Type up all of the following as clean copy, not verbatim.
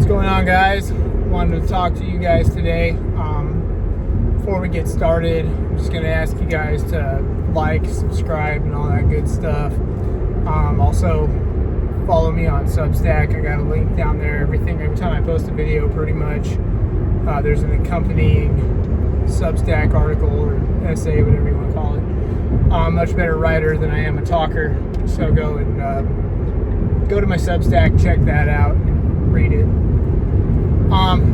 going on, guys? Wanted to talk to you guys today. Before we get started, I'm just going to ask you guys to like, subscribe, and all that good stuff. Also, follow me on Substack. I got a link down there. Every time I post a video, pretty much, there's an accompanying Substack article or essay, whatever you want to call it. I'm a much better writer than I am a talker, so go to my Substack, check that out, and read it.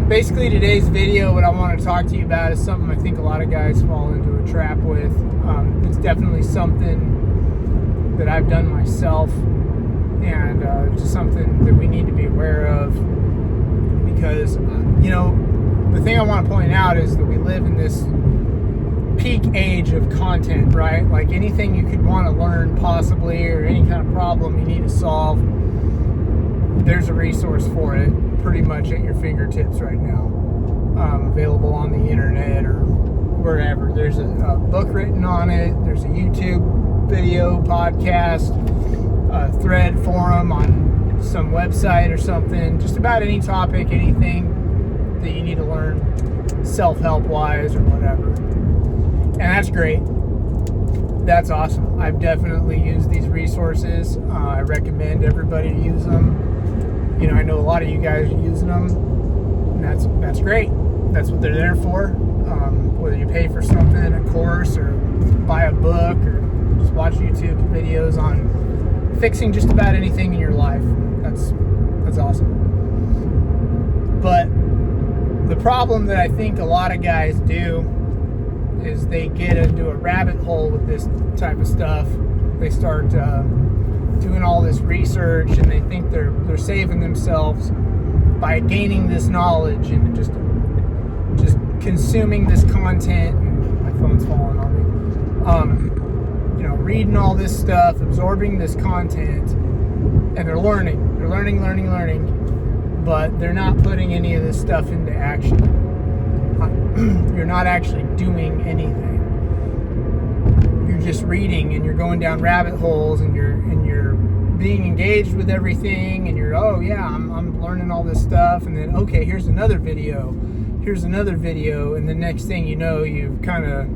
Basically, today's video, what I want to talk to you about is something I think a lot of guys fall into a trap with. It's definitely something that I've done myself, and just something that we need to be aware of, because the thing I want to point out is that we live in this peak age of content, right? Like anything you could want to learn possibly, or any kind of problem you need to solve, there's a resource for it pretty much at your fingertips right now, available on the internet or wherever. There's a book written on it, there's a YouTube video, podcast, a thread, forum on some website or something, just about any topic, anything that you need to learn self-help wise or whatever. And that's great. That's awesome. I've definitely used these resources. I recommend everybody use them. I know a lot of you guys are using them, and that's great. That's what they're there for. Whether you pay for something, a course, or buy a book, or just watch YouTube videos on fixing just about anything in your life, that's awesome. But the problem that I think a lot of guys do is they get into a rabbit hole with this type of stuff. They start doing all this research, and they think they're saving themselves by gaining this knowledge and just consuming this content. And my phone's falling on me. Reading all this stuff, absorbing this content, and they're learning, but they're not putting any of this stuff into action. You're not actually doing anything. You're just reading, and you're going down rabbit holes, and you're being engaged with everything, and I'm learning all this stuff, and then okay, here's another video, and the next thing you know, you've kind of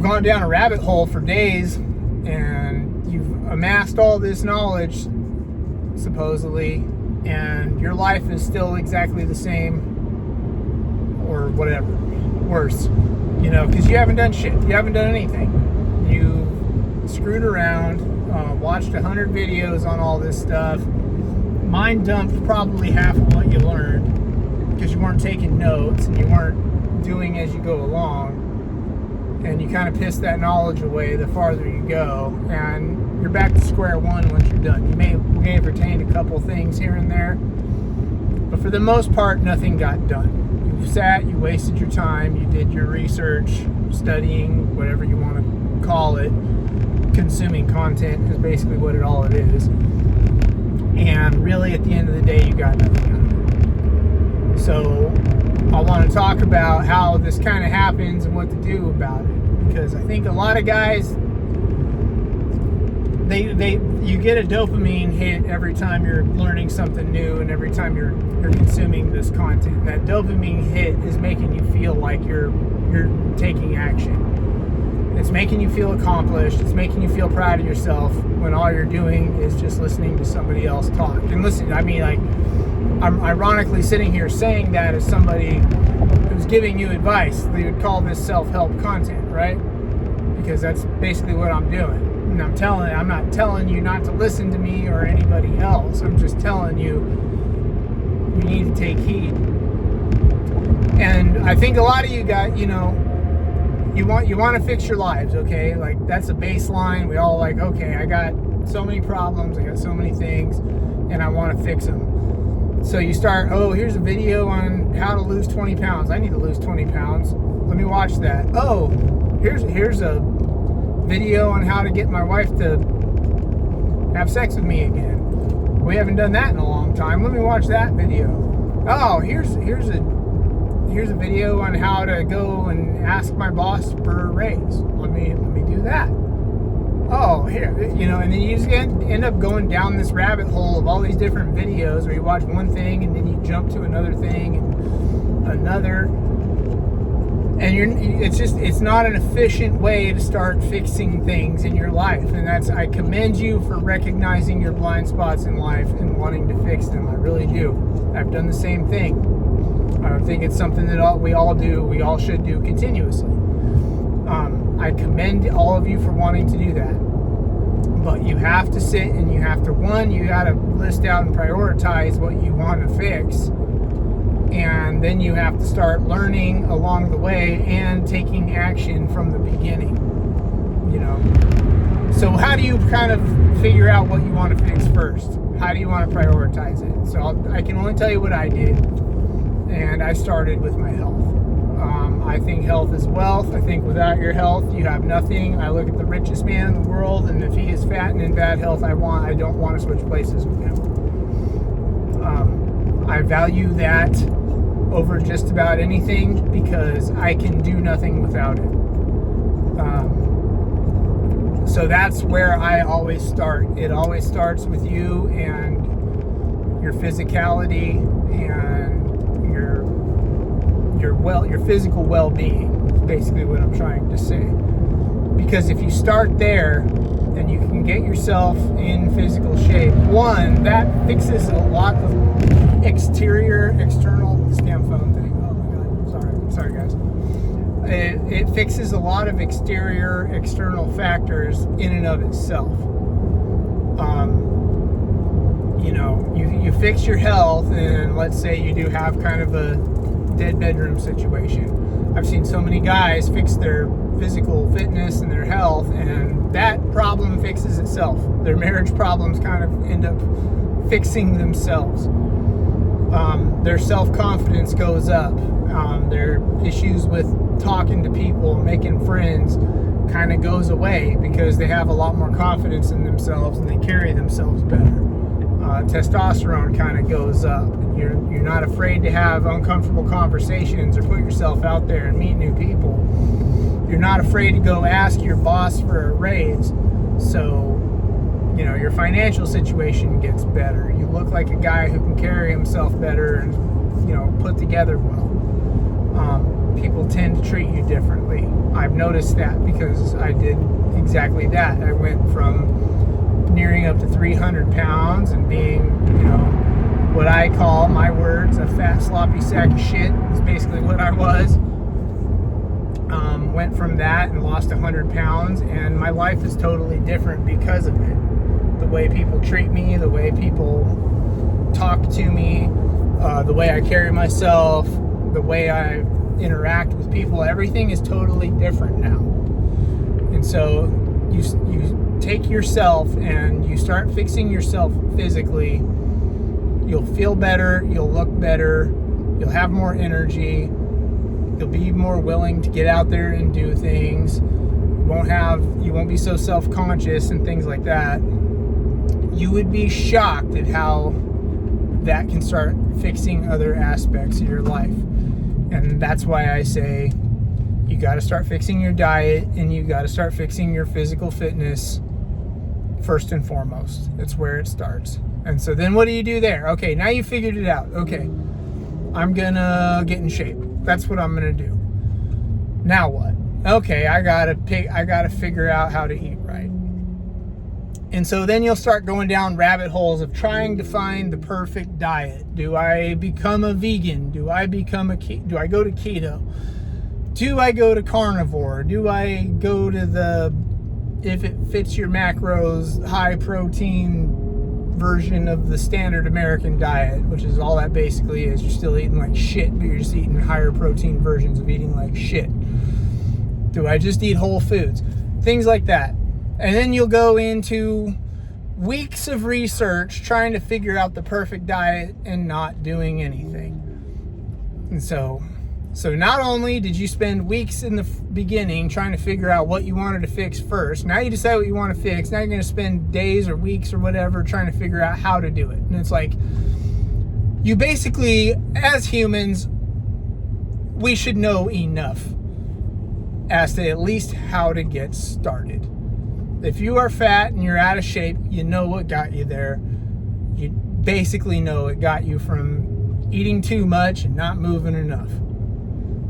gone down a rabbit hole for days, and you've amassed all this knowledge supposedly, and your life is still exactly the same, or whatever, worse, because you haven't done shit. You haven't done anything. You screwed around, watched 100 videos on all this stuff, mind dumped probably half of what you learned because you weren't taking notes and you weren't doing as you go along, and you kind of piss that knowledge away the farther you go, and you're back to square one once you're done. You may have retained a couple things here and there, but for the most part, nothing got done. You sat, you wasted your time, you did your research, studying, whatever you want to call it, consuming content is basically what all it is. And really, at the end of the day, you got nothing out of it. So I want to talk about how this kind of happens and what to do about it, because I think a lot of guys, you get a dopamine hit every time you're learning something new, and every time you're consuming this content. That dopamine hit is making you feel like you're taking action. It's making you feel accomplished. It's making you feel proud of yourself, when all you're doing is just listening to somebody else talk. And listen, I'm ironically sitting here saying that as somebody who's giving you advice. They would call this self-help content, right? Because that's basically what I'm doing. And I'm not telling you not to listen to me or anybody else. I'm just telling you need to take heed. And I think a lot of you got, you want to fix your lives, okay? Like, that's a baseline. We all okay, I got so many problems, I got so many things, and I want to fix them. So you start, here's a video on how to lose 20 pounds. I need to lose 20 pounds. Let me watch that. Here's a video on how to get my wife to have sex with me again. We haven't done that in a long time. Let me watch that video. Here's a video on how to go and ask my boss for a raise. Let me do that. oh, here, and then you just end up going down this rabbit hole of all these different videos where you watch one thing and then you jump to another thing and another. And it's not an efficient way to start fixing things in your life. And I commend you for recognizing your blind spots in life and wanting to fix them. I really do. I've done the same thing. I think it's something that we all do, we all should do continuously. I commend all of you for wanting to do that. But you have to sit and you got to list out and prioritize what you want to fix. And then you have to start learning along the way and taking action from the beginning. So how do you kind of figure out what you want to fix first? How do you want to prioritize it? So I can only tell you what I did. And I started with my health. I think health is wealth. I think without your health, you have nothing. I look at the richest man in the world, and if he is fat and in bad health, I don't want to switch places with him. I value that over just about anything because I can do nothing without it. So that's where I always start. It always starts with you and your physicality and your physical well-being is basically what I'm trying to say. Because if you start there, then you can get yourself in physical shape. One, that fixes a lot of external, this damn phone thing. Oh my God, sorry guys. It fixes a lot of external factors in and of itself. You fix your health, and let's say you do have kind of a dead bedroom situation. I've seen so many guys fix their physical fitness and their health, and that problem fixes itself. Their marriage problems kind of end up fixing themselves. Their self-confidence goes up. Their issues with talking to people, making friends kind of goes away because they have a lot more confidence in themselves and they carry themselves better. Testosterone kind of goes up. You're not afraid to have uncomfortable conversations or put yourself out there and meet new people. You're not afraid to go ask your boss for a raise. So, your financial situation gets better. You look like a guy who can carry himself better and, put together well. People tend to treat you differently. I've noticed that because I did exactly that. I went from nearing up to 300 pounds and being, what I call, my words, a fat, sloppy sack of shit is basically what I was. Went from that and lost 100 pounds, and my life is totally different because of it. The way people treat me, the way people talk to me, the way I carry myself, the way I interact with people, everything is totally different now. And so you take yourself and you start fixing yourself physically. You'll feel better, you'll look better, you'll have more energy, you'll be more willing to get out there and do things. You won't be so self-conscious and things like that. You would be shocked at how that can start fixing other aspects of your life. And that's why I say you got to start fixing your diet and you got to start fixing your physical fitness first and foremost. It's where it starts. And so then what do you do there? Okay, now you figured it out. Okay, I'm gonna get in shape. That's what I'm gonna do. Now what? Okay, I gotta figure out how to eat right. And so then you'll start going down rabbit holes of trying to find the perfect diet. Do I become a vegan? Do I go to keto? Do I go to carnivore? Do I go to if it fits your macros, high protein version of the standard American diet, which is all that basically is. You're still eating like shit, but you're just eating higher protein versions of eating like shit. Do I just eat whole foods? Things like that. And then you'll go into weeks of research trying to figure out the perfect diet and not doing anything. And so not only did you spend weeks in the beginning trying to figure out what you wanted to fix first, now you decide what you want to fix, now you're going to spend days or weeks or whatever trying to figure out how to do it. And it's like, you basically, as humans, we should know enough as to at least how to get started. If you are fat and you're out of shape, you know what got you there. You basically know it got you from eating too much and not moving enough,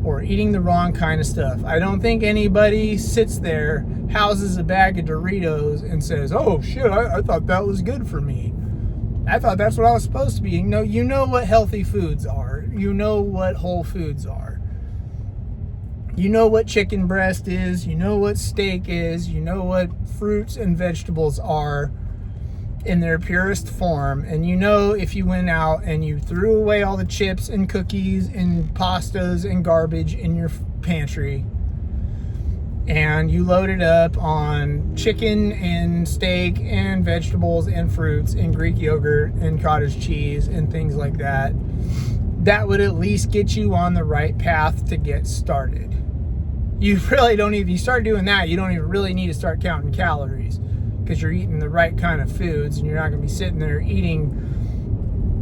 or eating the wrong kind of stuff. I don't think anybody sits there, houses a bag of Doritos and says, oh shit, I thought that was good for me. I thought that's what I was supposed to be. You know what healthy foods are. You know what whole foods are. You know what chicken breast is. You know what steak is. You know what fruits and vegetables are in their purest form. And you know, if you went out and you threw away all the chips and cookies and pastas and garbage in your pantry, and you loaded up on chicken and steak and vegetables and fruits and Greek yogurt and cottage cheese and things like that, that would at least get you on the right path to get started. You really don't even, you start doing that, you don't even really need to start counting calories, because you're eating the right kind of foods, and you're not going to be sitting there eating,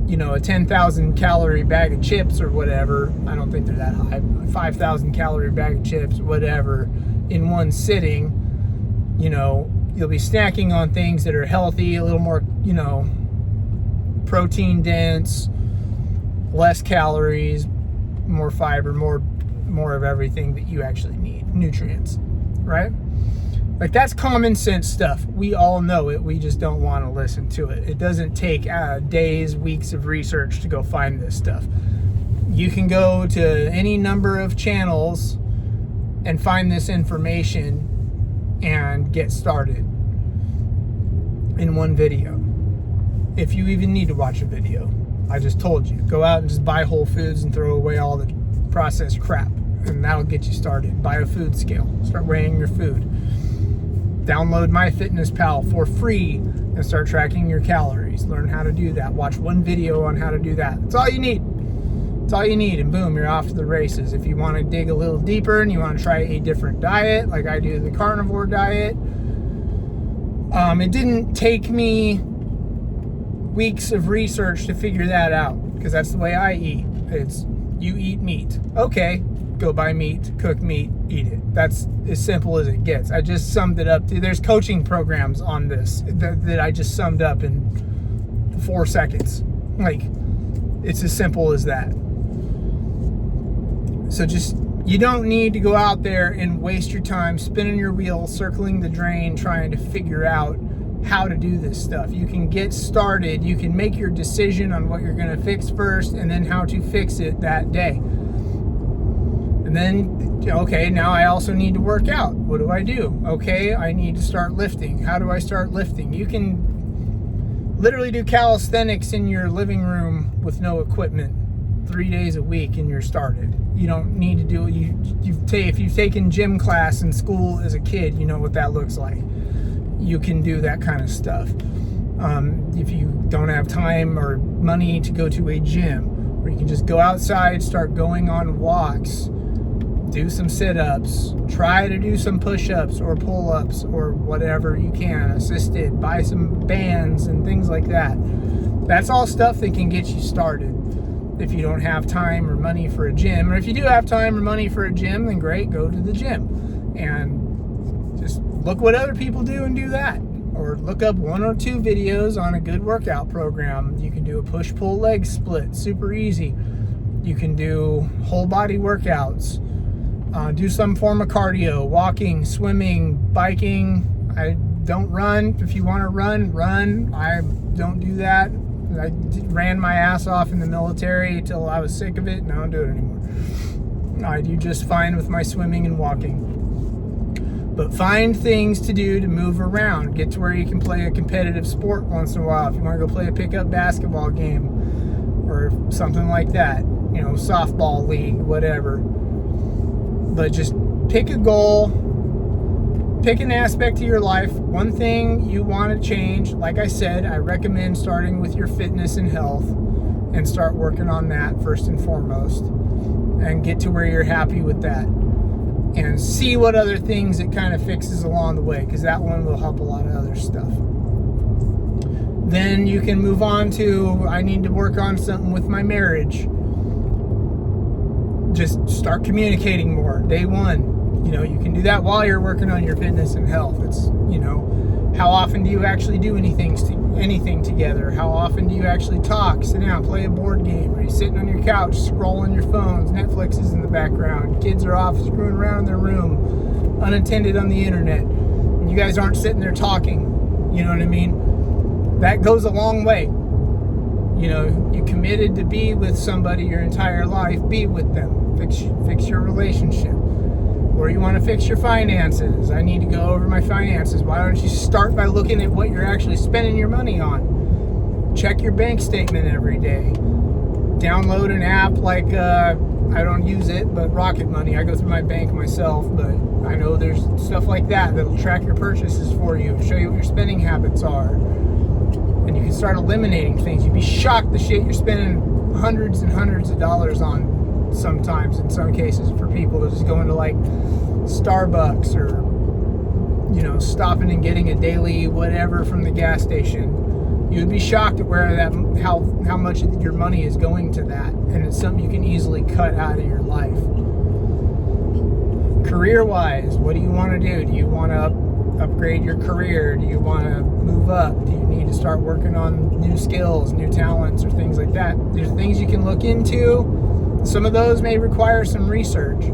a 10,000 calorie bag of chips or whatever. I don't think they're that high. 5,000 calorie bag of chips, whatever, in one sitting. You'll be snacking on things that are healthy, a little more, protein dense, less calories, more fiber, more of everything that you actually need, nutrients, right? Like, that's common sense stuff. We all know it. We just don't want to listen to it. It doesn't take days, weeks of research to go find this stuff. You can go to any number of channels and find this information and get started in one video. If you even need to watch a video. I just told you. Go out and just buy Whole Foods and throw away all the processed crap, and that'll get you started. Buy a food scale. Start weighing your food. Download MyFitnessPal for free and start tracking your calories. Learn how to do that. Watch one video on how to do that. That's all you need. That's all you need, and boom, you're off to the races. If you want to dig a little deeper and you want to try a different diet, like I do the carnivore diet, it didn't take me weeks of research to figure that out, because that's the way I eat. It's, you eat meat. Okay, go buy meat, cook meat, eat it. That's as simple as it gets. I just summed it up. There's coaching programs on this that I just summed up in 4 seconds. Like, it's as simple as that. So just, you don't need to go out there and waste your time spinning your wheel, circling the drain, trying to figure out how to do this stuff. You can get started. You can make your decision on what you're going to fix first, and then how to fix it that day. And then, okay, now I also need to work out. What do I do? Okay, I need to start lifting. How do I start lifting? You can literally do calisthenics in your living room with no equipment 3 days a week, and you're started. You don't need to do it. If you've taken gym class in school as a kid, you know what that looks like. You can do that kind of stuff. If you don't have time or money to go to a gym, or you can just go outside, start going on walks, do some sit-ups, try to do some push-ups or pull-ups or whatever you can, assisted, buy some bands and things like that. That's all stuff that can get you started. If you don't have time or money for a gym, or if you do have time or money for a gym, then great, go to the gym and just look what other people do and do that. Or look up 1 or 2 videos on a good workout program. You can do a push-pull leg split, super easy. You can do whole body workouts. Do some form of cardio, walking, swimming, biking. I don't run. If you want to run. I don't do that. I ran my ass off in the military until I was sick of it, and I don't do it anymore. I do just fine with my swimming and walking. But find things to do to move around. Get to where you can play a competitive sport once in a while. If you want to go play a pickup basketball game or something like that, softball league, whatever. But just pick a goal, pick an aspect of your life, one thing you want to change. Like I said, I recommend starting with your fitness and health and start working on that first and foremost, and get to where you're happy with that. And see what other things it kind of fixes along the way, because that one will help a lot of other stuff. Then you can move on to, I need to work on something with my marriage. Just start communicating more. Day one. You can do that while you're working on your fitness and health. It's, How often do you actually do anything together? How often do you actually talk, sit down, play a board game? Are you sitting on your couch, scrolling your phones, Netflix is in the background, kids are off screwing around in their room, unattended on the internet, and you guys aren't sitting there talking? You know what I mean? That goes a long way. You know, you committed to be with somebody your entire life, be with them. Fix your relationship. Or you want to fix your finances. I need to go over my finances. Why don't you start by looking at what you're actually spending your money on? Check your bank statement every day. Download an app like, I don't use it, but Rocket Money. I go through my bank myself, but I know there's stuff like that that'll track your purchases for you, show you what your spending habits are. And you can start eliminating things. You'd be shocked the shit you're spending hundreds and hundreds of dollars on sometimes, in some cases, for people to just go into like Starbucks or, you know, stopping and getting a daily whatever from the gas station. You'd be shocked at how much of your money is going to that, and it's something you can easily cut out of your life. Career-wise, what do you want to do? Do you want to upgrade your career? Do you want to move up? Do you need to start working on new skills, new talents, or things like that? There's things you can look into. Some of those may require some research.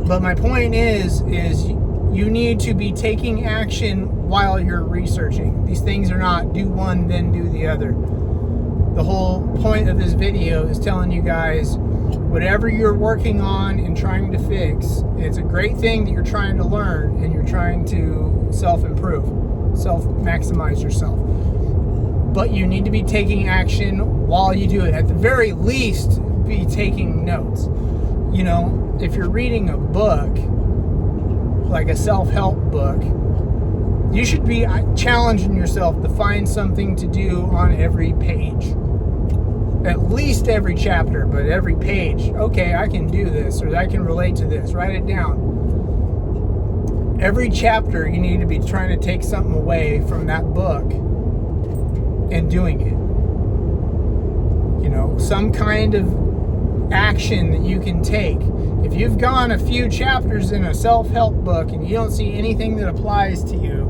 But my point is you need to be taking action while you're researching. These things are not do one, then do the other. The whole point of this video is telling you guys, whatever you're working on and trying to fix, it's a great thing that you're trying to learn and you're trying to self-improve, self-maximize yourself. But you need to be taking action while you do it. At the very least, be taking notes. You know, if you're reading a book, like a self-help book, you should be challenging yourself to find something to do on every page. At least every chapter, but every page. Okay, I can do this, or I can relate to this. Write it down. Every chapter, you need to be trying to take something away from that book and doing it. You know, some kind of action that you can take. If you've gone a few chapters in a self-help book and you don't see anything that applies to you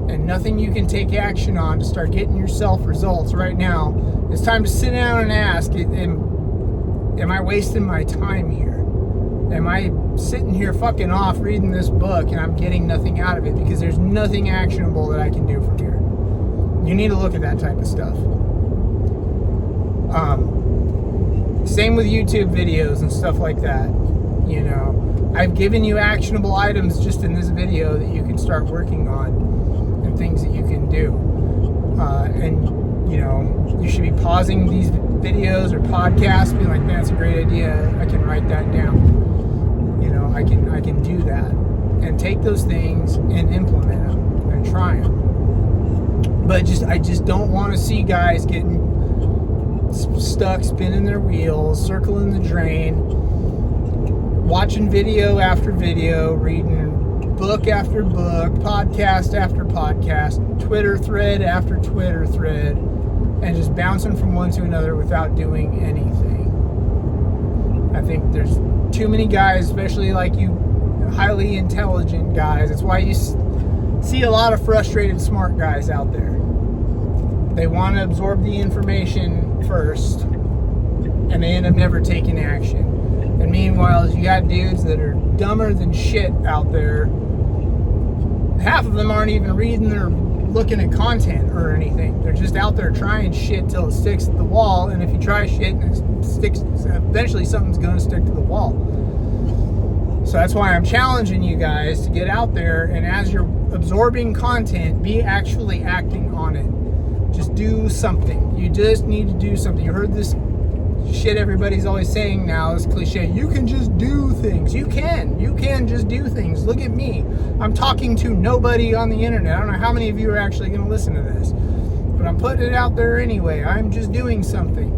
and nothing you can take action on to start getting yourself results right now, it's time to sit down and ask, am I wasting my time here? Am I sitting here fucking off reading this book and I'm getting nothing out of it because there's nothing actionable that I can do from here? You need to look at that type of stuff. Same with YouTube videos and stuff like that. You know, I've given you actionable items just in this video that you can start working on and things that you can do. And, you know, you should be pausing these videos or podcasts, being like, man, that's a great idea. I can write that down. You know, I can do that. And take those things and implement them and try them. But I just don't want to see guys getting stuck spinning their wheels, circling the drain, watching video after video, reading book after book, podcast after podcast, Twitter thread after Twitter thread, and just bouncing from one to another without doing anything. I think there's too many guys, especially like you highly intelligent guys. That's why you see a lot of frustrated smart guys out there. They want to absorb the information first, and they end up never taking action. And meanwhile, you got dudes that are dumber than shit out there. Half of them aren't even reading or looking at content or anything. They're just out there trying shit till it sticks to the wall, and if you try shit and it sticks, eventually something's going to stick to the wall. So that's why I'm challenging you guys to get out there, and as you're absorbing content, be actually acting on it. Just do something. You just need to do something. You heard this shit everybody's always saying now, this cliche, you can just do things. You can just do things. Look at me. I'm talking to nobody on the internet. I don't know how many of you are actually going to listen to this, but I'm putting it out there anyway. I'm just doing something,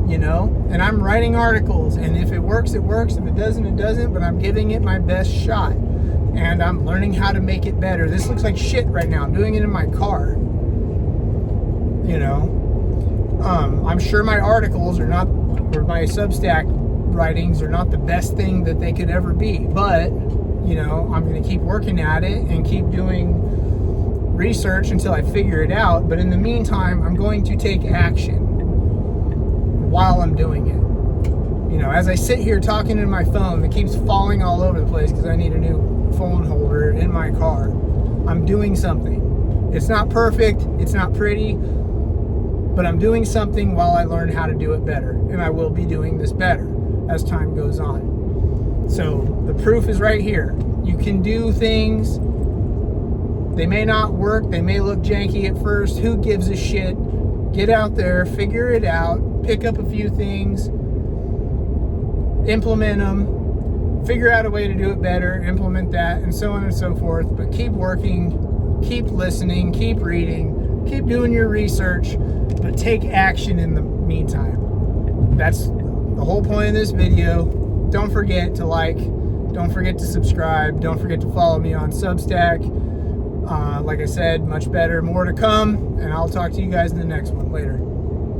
you know, and I'm writing articles, and if it works, it works. If it doesn't, it doesn't, but I'm giving it my best shot, and I'm learning how to make it better. This looks like shit right now. I'm doing it in my car, you know. I'm sure my articles are not, or my Substack writings are not the best thing that they could ever be, but you know, I'm going to keep working at it and keep doing research until I figure it out. But in the meantime, I'm going to take action while I'm doing it. You know, as I sit here talking in my phone that keeps falling all over the place because I need a new phone holder in my car, I'm doing something. It's not perfect, it's not pretty, but I'm doing something while I learn how to do it better. And I will be doing this better as time goes on. So the proof is right here. You can do things. They may not work. They may look janky at first. Who gives a shit? Get out there, figure it out, pick up a few things, implement them, figure out a way to do it better, implement that, and so on and so forth. But keep working, keep listening, keep reading, keep doing your research, but take action in the meantime. That's the whole point of this video. Don't forget to like, don't forget to subscribe, don't forget to follow me on Substack. Like I said, much better, more to come, and I'll talk to you guys in the next one. Later.